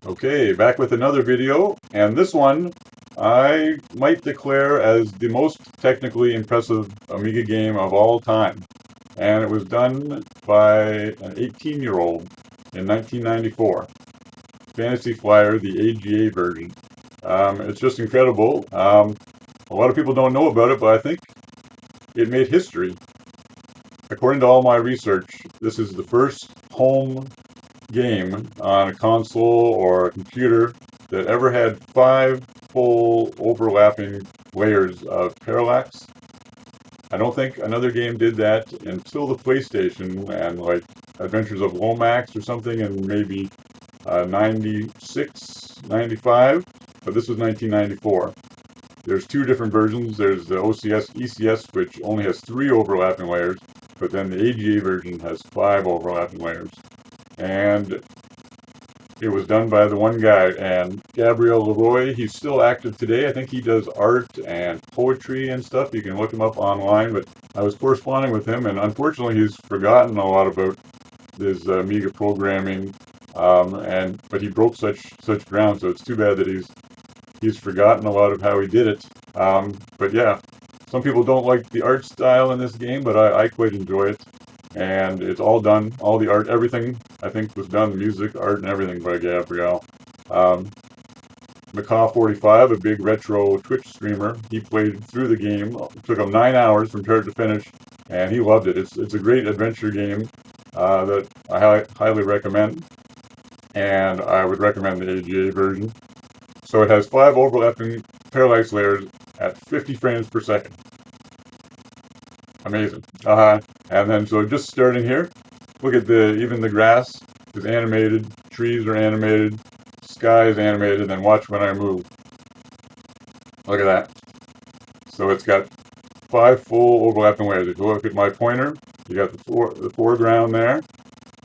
Okay, back with another video, and this one I might declare as the most technically impressive Amiga game of all time. And it was done by an 18-year-old in 1994. Fantasy Flyer, the AGA version. It's just incredible. A lot of people don't know about it, but I think it made history. According to all my research, this is the first home game on a console or a computer that ever had 5 full overlapping layers of parallax. I don't think another game did that until the PlayStation and like Adventures of Lomax or something in maybe 96, 95, but this was 1994. There's 2 different versions. There's the OCS ECS, which only has 3 overlapping layers, but then the AGA version has 5 overlapping layers. And it was done by the one guy, and Gabriel Leroy. He's still active today. I think he does art and poetry and stuff. You can look him up online, but I was corresponding with him, and unfortunately he's forgotten a lot about his Amiga programming, but he broke such ground, so it's too bad that he's forgotten a lot of how he did it. But yeah, some people don't like the art style in this game, but I quite enjoy it. And it's all done, all the art, everything I think was done, music, art, and everything by Gabriel. Macaw45, a big retro Twitch streamer, he played through the game. It took him 9 hours from start to finish, and he loved it. It's a great adventure game that I highly recommend, and I would recommend the AGA version. So it has 5 overlapping parallax layers at 50 frames per second. Amazing. And then, so just starting here, look at even the grass is animated, trees are animated, sky is animated, and then watch when I move. Look at that. So it's got 5 full overlapping layers. If you look at my pointer, you got the foreground there, and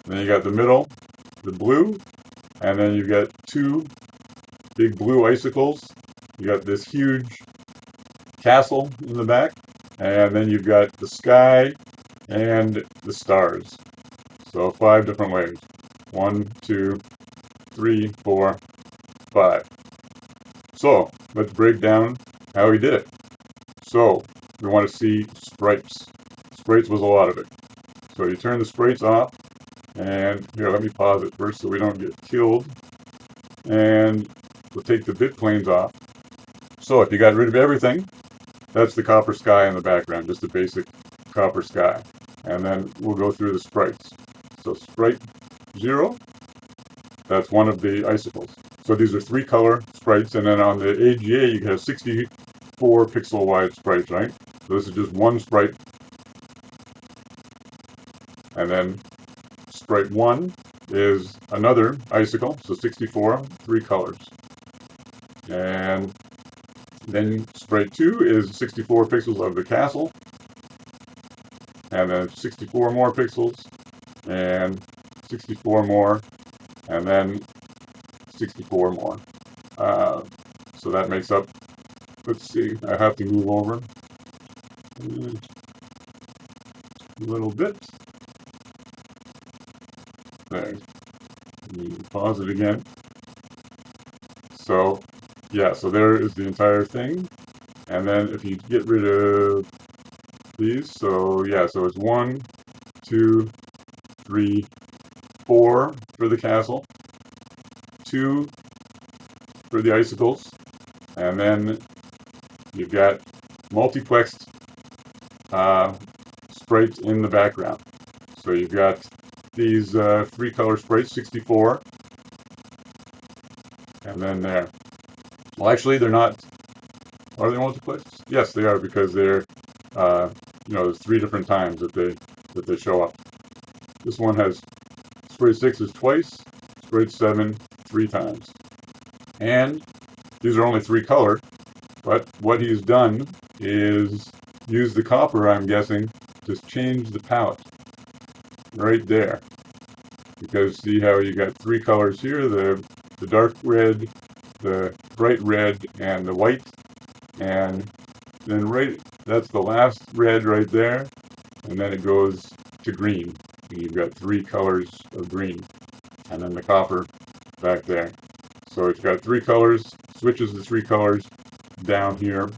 then you got the middle, the blue, and then you've got 2 big blue icicles. You got this huge castle in the back, and then you've got the sky and the stars. So 5 different layers. 1, 2, 3, 4, 5. So let's break down how he did it. So we want to see sprites. Sprites was a lot of it. So you turn the sprites off, and here, let me pause it first so we don't get killed. And we'll take the bitplanes off. So if you got rid of everything, that's the copper sky in the background, just a basic copper sky. And then we'll go through the sprites. So sprite 0, that's one of the icicles. So these are 3 color sprites, and then on the AGA you have 64 pixel wide sprites, right? So this is just one sprite. And then sprite 1 is another icicle, so 64, 3 colors. And then sprite 2 is 64 pixels of the castle, and then 64 more pixels, and 64 more, and then 64 more. So that makes up, let's see, I have to move over a little bit. There. Pause it again. So yeah, so there is the entire thing. And then if you get rid of these, so yeah, so it's 1, 2, 3, 4 for the castle, 2 for the icicles, and then you've got multiplexed sprites in the background. So you've got these 3 color sprites, 64, and then there. Well, actually, they're not. Are they multiplexed? Yes, they are, because they're, there's 3 different times that they show up. This one has sprite 6 is twice, sprite 7 3 times, and these are only 3 color. But what he's done is use the copper, I'm guessing, to change the palette right there. Because see how you got 3 colors here: the dark red, the bright red, and the white. And then that's the last red right there, and then it goes to green. And you've got 3 colors of green, and then the copper back there. So it's got 3 colors, switches the 3 colors down here,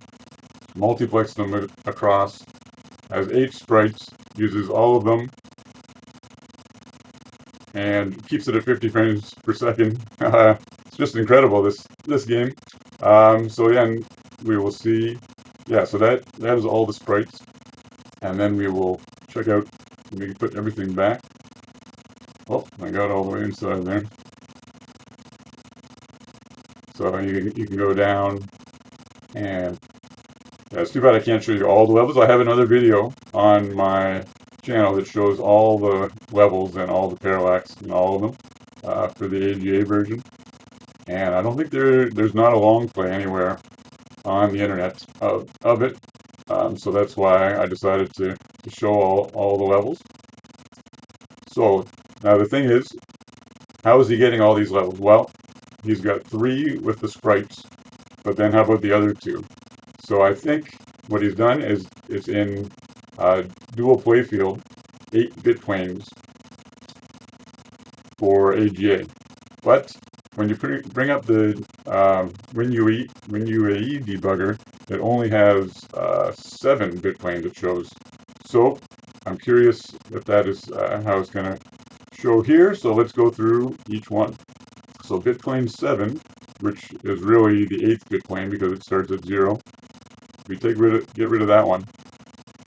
multiplexes them across, has 8 sprites, uses all of them, and keeps it at 50 frames per second. It's just incredible, this game. So yeah, and we will see. Yeah, so that is all the sprites, and then we will check out. We put everything back. Oh, I got all the way inside there. So you can go down, and yeah, it's too bad I can't show you all the levels. I have another video on my channel that shows all the levels and all the parallax and all of them for the AGA version. And I don't think there's not a long play anywhere on the internet of it. So that's why I decided to show all the levels. So now the thing is, how is he getting all these levels? Well, he's got 3 with the sprites, but then how about the other 2? So I think what he's done is it's in dual playfield, 8 bitplanes for AGA. But when you bring up the WinUAE debugger, it only has 7 bitplanes it shows. So I'm curious if that is how it's going to show here. So let's go through each one. So bitplane 7, which is really the 8th bitplane because it starts at 0. We get rid of that one.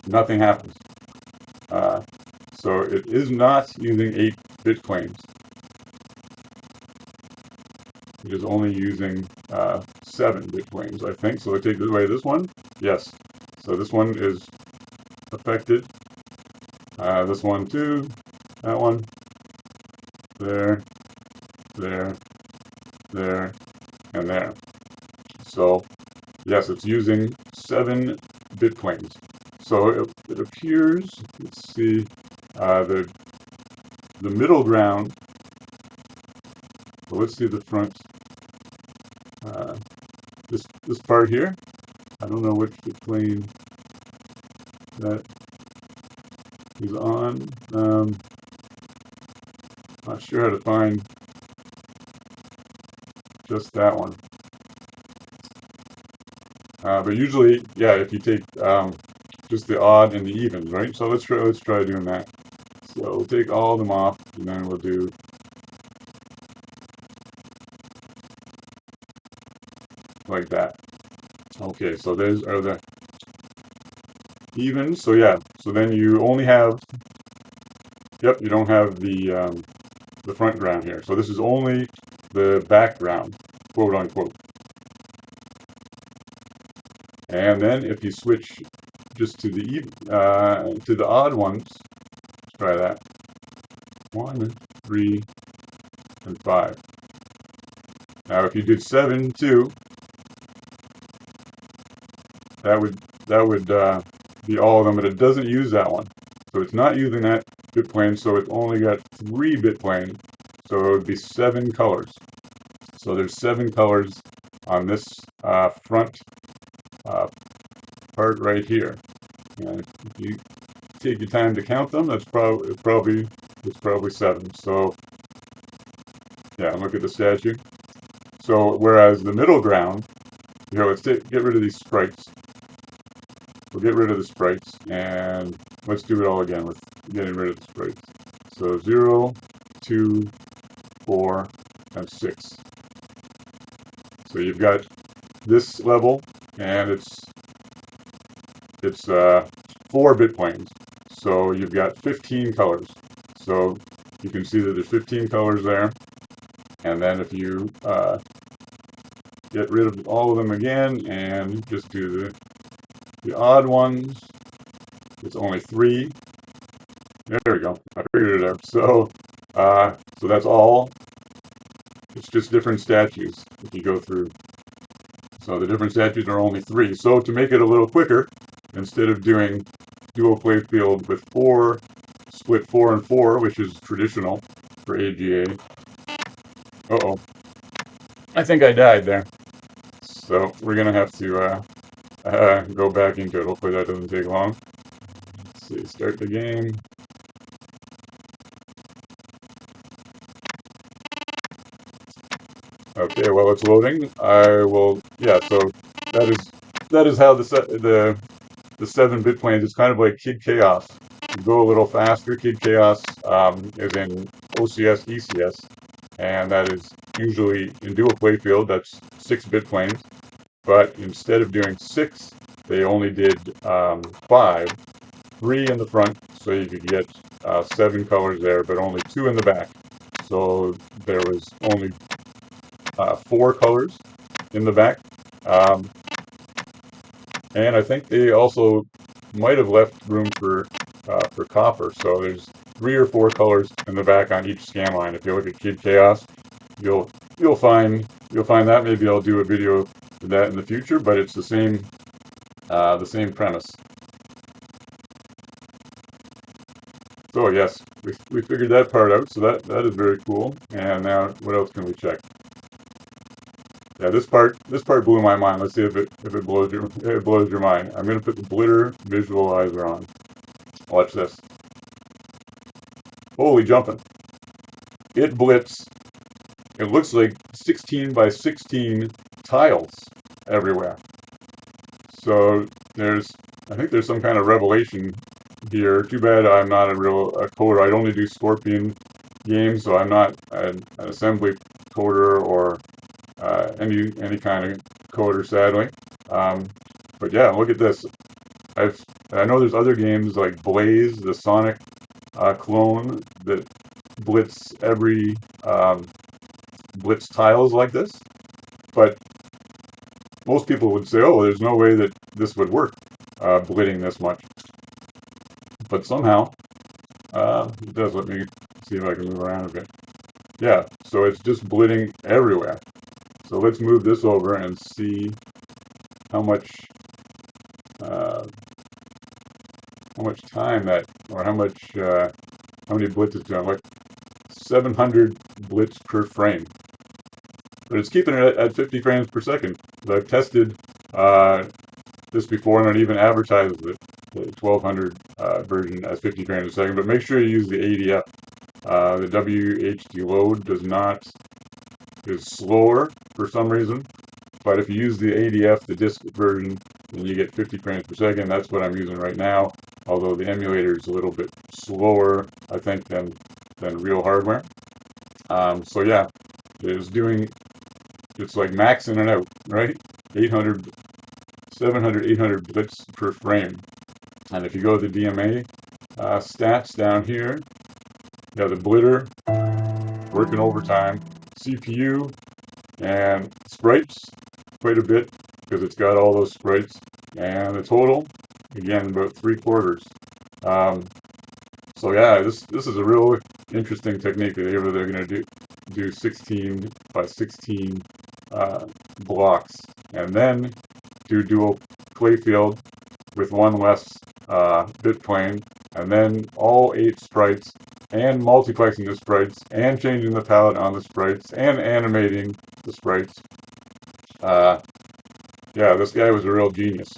Nothing happens. So it is not using 8 bitplanes. It is only using 7 bitplanes, I think. So I take away this one. Yes. So this one is affected. This one too. That one. There. There. There. And there. So yes, it's using 7 bitplanes. So it appears, let's see, the middle ground. So let's see the front. This part here. I don't know which bitplane that is on. Not sure how to find just that one. But usually, yeah, if you take just the odd and the evens, right? So let's try doing that. So we'll take all of them off, and then we'll do like that. Okay, so those are the evens. So yeah, so then you only have, yep, you don't have the front ground here. So this is only the background, quote unquote. And then if you switch just to the odd ones, let's try that. 1, 3, and 5. Now if you did 7 too, that would be all of them, but it doesn't use that one. So it's not using that bitplane, so it's only got 3 bitplane. So it would be 7 colors. So there's 7 colors on this front part right here. And if you take your time to count them, it's probably 7. So yeah, look at the statue. So whereas the middle ground, here, let's get rid of these sprites. We'll get rid of the sprites, and let's do it all again with getting rid of the sprites. So 0, 2, 4, and 6. So you've got this level, and it's 4 bitplanes. So you've got 15 colors. So you can see that there's 15 colors there. And then if you get rid of all of them again and just do the odd ones, it's only 3. There we go. I figured it out. So so that's all. It's just different statues if you go through. So the different statues are only 3. So to make it a little quicker, instead of doing dual playfield with 4, split 4 and 4, which is traditional for AGA. Uh-oh. I think I died there. So we're going to have to go back into it. Hopefully that doesn't take long. Let's see, start the game. Okay, while it's loading, I will. Yeah, so that is how the 7 Bitplanes. It's kind of like Kid Chaos. You go a little faster. Kid Chaos is in OCS, ECS, and that is usually in dual playfield. That's 6 Bitplanes, but instead of doing 6, they only did 5, 3 in the front, so you could get 7 colors there, but only 2 in the back. So there was only 4 colors in the back. And I think they also might have left room for copper. So there's 3 or 4 colors in the back on each scan line. If you look at Kid Chaos, you'll find that. Maybe I'll do a video of that in the future, but it's the same premise. So yes, we figured that part out. So that is very cool. And now what else can we check? Yeah, this part blew my mind. Let's see if it blows your mind. I'm gonna put the Blitter visualizer on. Watch this. Holy jumping! It blits. It looks like 16 by 16 tiles everywhere. So I think there's some kind of revelation here. Too bad I'm not a coder. I only do Scorpion games, so I'm not an assembly coder or any kind of coder, sadly. But yeah, look at this. I know there's other games like Blaze, the Sonic clone, that blitz every blitz tiles like this. But most people would say, oh, there's no way that this would work, blitting this much. But somehow, it does. Let me see if I can move around a bit. Yeah, so it's just blitting everywhere. So let's move this over and see how much time that, or how many blitz it's doing. Like 700 blitz per frame. But it's keeping it at 50 frames per second. I've tested this before, and it even advertises it, the 1200 version as 50 frames a second. But make sure you use the ADF. The WHD load is slower for some reason, but if you use the ADF, the disk version, then you get 50 frames per second. That's what I'm using right now, although the emulator is a little bit slower, I think, than real hardware. So yeah, it's like maxing it out, right? 700, 800 blitz per frame. And if you go to the DMA stats down here, you have the Blitter working overtime, CPU, and sprites quite a bit because it's got all those sprites, and the total, again, about 3/4. So yeah, this is a real interesting technique that they're going to do 16 by 16 blocks, and then do dual playfield with one less bitplane, and then all 8 sprites, and multiplexing the sprites, and changing the palette on the sprites, and animating the sprites. Yeah, this guy was a real genius.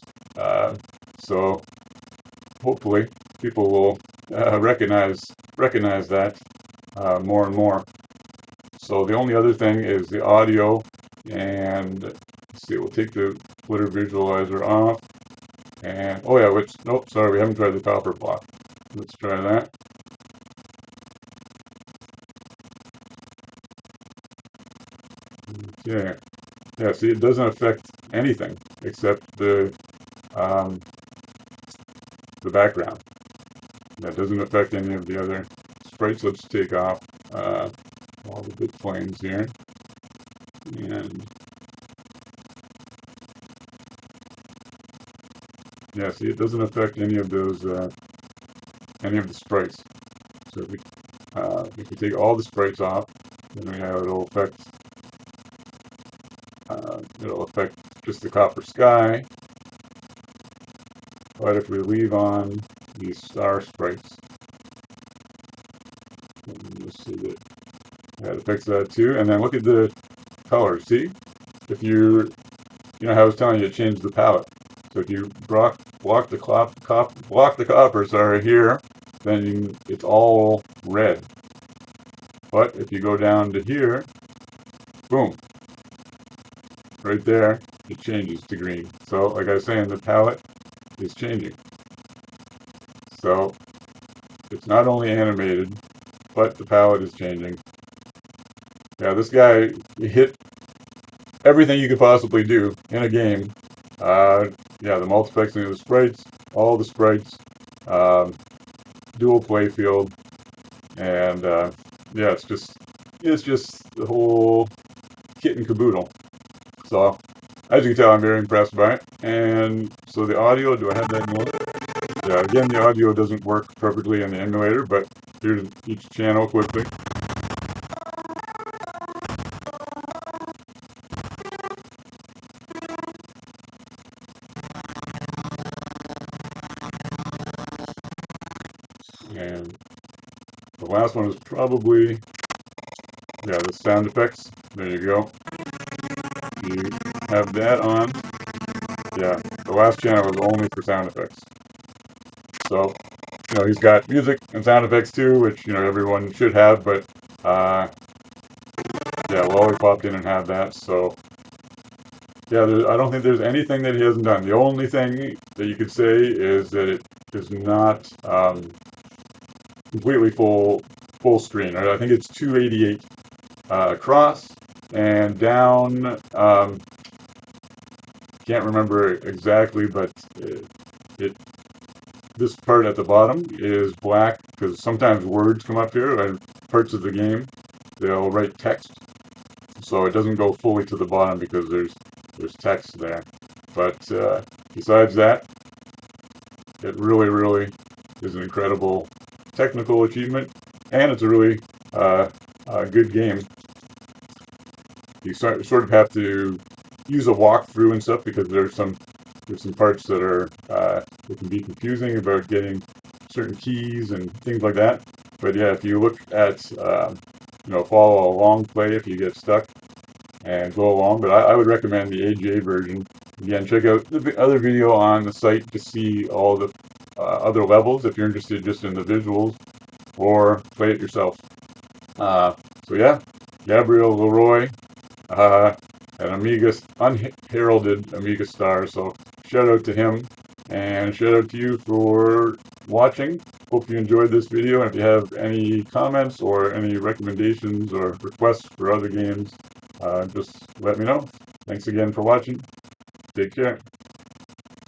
So hopefully people will recognize that more and more. So the only other thing is the audio, and let's see, we'll take the Blitter visualizer off, and oh yeah, nope, sorry, we haven't tried the copper block. Let's try that. Okay. Yeah, see, it doesn't affect anything except the background. That doesn't affect any of the other sprites. Let's take off all the bitplanes here, and yeah, see, it doesn't affect any of those any of the sprites. So if we take all the sprites off, then it'll affect just the copper sky. But if we leave on these star sprites, you'll see that it affects that too. And then look at the colors. See, if you know how I was telling you to change the palette. So if you block the copper, sorry, here, then it's all red. But if you go down to here, boom, right there, it changes to green. So like I was saying, the palette is changing. So it's not only animated, but the palette is changing. Yeah, this guy hit everything you could possibly do in a game. Yeah, the multiplexing of the sprites, all the sprites, dual playfield, and yeah, it's just the whole kit and caboodle. So as you can tell, I'm very impressed by it. And so the audio, do I have that note? Yeah, again, the audio doesn't work perfectly in the emulator, but here's each channel quickly. And the last one is probably, yeah, the sound effects. There you go. You have that on. Yeah, the last channel was only for sound effects. So, you know, he's got music and sound effects too, which, you know, everyone should have, but, yeah, Wally popped in and had that, so, yeah, I don't think there's anything that he hasn't done. The only thing that you could say is that it is not completely full screen. Right? I think it's 288 across and down. Can't remember exactly, but this part at the bottom is black because sometimes words come up here and parts of the game they'll write text, so it doesn't go fully to the bottom because there's text there. But besides that, it really is an incredible technical achievement, and it's a really good game. You sort of have to use a walkthrough and stuff because there's some parts that are that can be confusing about getting certain keys and things like that. But yeah, if you look at you know, follow a long play if you get stuck and go along. But I would recommend the AGA version. Again, check out the other video on the site to see all the other levels if you're interested just in the visuals, or play it yourself. So yeah, Gabriel Leroy, an Amiga, unheralded Amiga star, so shout out to him, and shout out to you for watching. Hope you enjoyed this video, and if you have any comments or any recommendations or requests for other games, just let me know. Thanks again for watching. Take care.